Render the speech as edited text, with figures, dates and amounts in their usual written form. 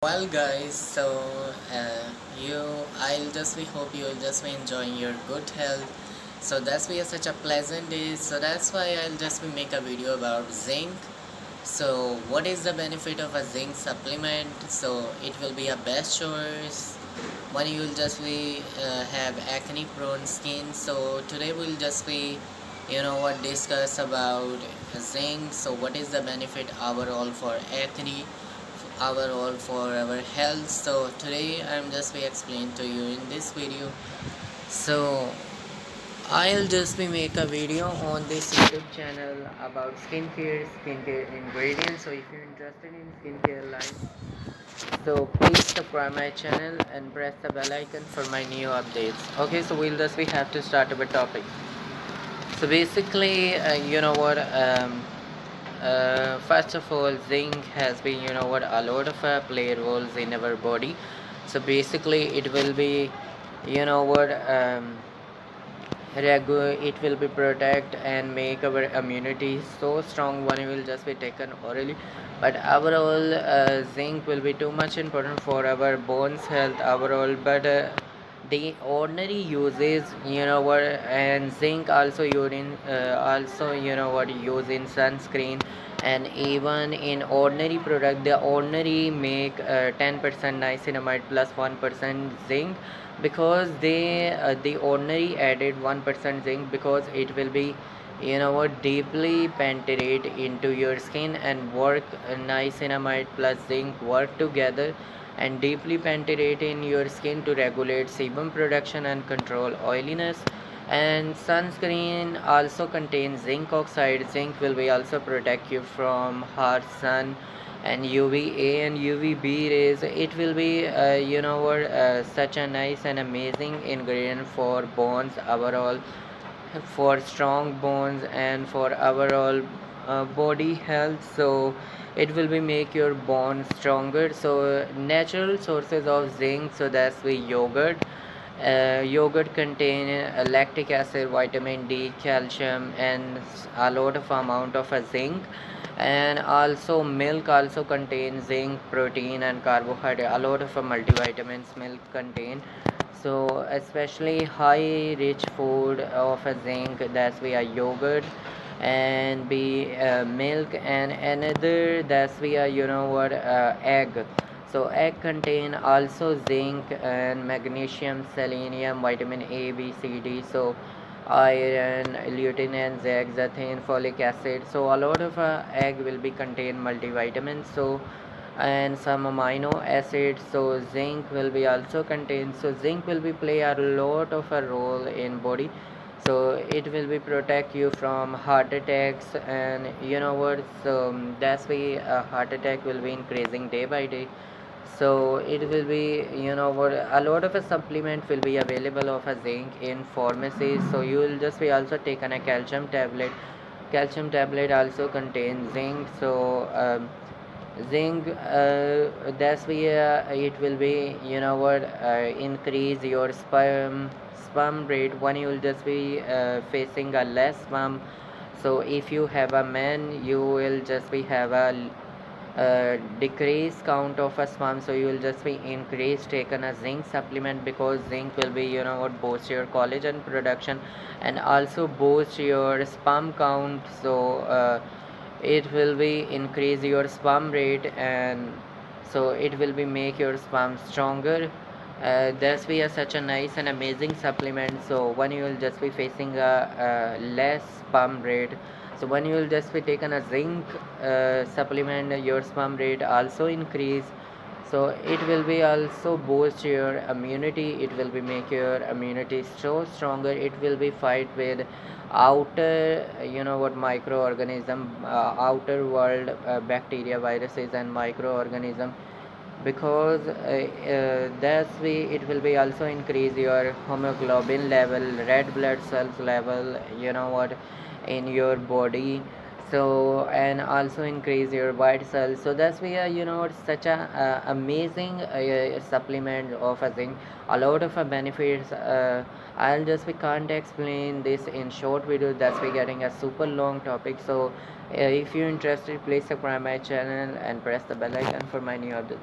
Well, guys, you, I'll just be hope you'll just be enjoying your good health. So that's be such a pleasant day. So that's why I'll just be make a video about zinc. So what is the benefit of a zinc supplement? So it will be a best choice when you will just be have acne prone skin. So today we'll just be discuss about zinc. So what is the benefit overall for acne, overall for our health? So today I'm just be explain to you in this video. So I'll just be make a video on this YouTube channel about skincare ingredients. So if you're interested in skincare line, so please subscribe my channel and press the bell icon for my new updates. Okay, so we'll just we have to start our topic. So basically, first of all, zinc has been, a lot of play roles in our body. So basically, it will be, you know what, it will be protect and make our immunity so strong when it will just be taken orally. But overall, zinc will be too much important for our bones health overall. But the ordinary uses, and zinc also urine, also use in sunscreen, and even in ordinary product, the ordinary make 10% niacinamide plus 1% zinc, because the ordinary added 1% zinc, because it will be deeply penetrate into your skin and work. Niacinamide plus zinc work together and deeply penetrate in your skin to regulate sebum production and control oiliness. And sunscreen also contains zinc oxide. Zinc will be also protect you from hard sun and UVA and UVB rays. It will be such a nice and amazing ingredient for bones overall, for strong bones and for overall body health. So it will be make your bones stronger. So natural sources of zinc, so that's the yogurt. Yogurt contain lactic acid, vitamin D, calcium, and a lot of amount of zinc. And also milk also contains zinc, protein, and carbohydrate. A lot of multivitamins milk contain. So especially high rich food of a zinc, that's via yogurt and be milk, and another that's via egg. So egg contain also zinc and magnesium, selenium, vitamin A, B, C, D. So iron, lutein, and zeaxanthin, folic acid. So a lot of egg will be contain multivitamins. So and some amino acids. So zinc will be also contained. So zinc will be play a lot of a role in body. So it will be protect you from heart attacks, and so that's why heart attack will be increasing day by day. So it will be a lot of a supplement will be available of a zinc in pharmacies. So you will just be also taken a calcium tablet also contains zinc. So zinc, that's why it will be increase your sperm rate when you will just be facing a less sperm. So if you have a man, you will just be have a decrease count of a sperm. So you will just be increase taken a zinc supplement, because zinc will be boost your collagen production and also boost your sperm count. So it will be increase your sperm rate, and so it will be make your sperm stronger. That's be such a nice and amazing supplement. So when you will just be facing a less sperm rate, so when you will just be taken a zinc supplement, your sperm rate also increase. So it will be also boost your immunity. It will be make your immunity so stronger. It will be fight with outer microorganism, outer world, bacteria, viruses, and microorganism, because that's way it will be also increase your hemoglobin level, red blood cells level, in your body. So and also increase your white cells. So that's why such a amazing supplement of a zinc. A lot of benefits. I'll just we can't explain this in short video. That's we getting a super long topic. So if you're interested, please subscribe my channel and press the bell icon for my new update.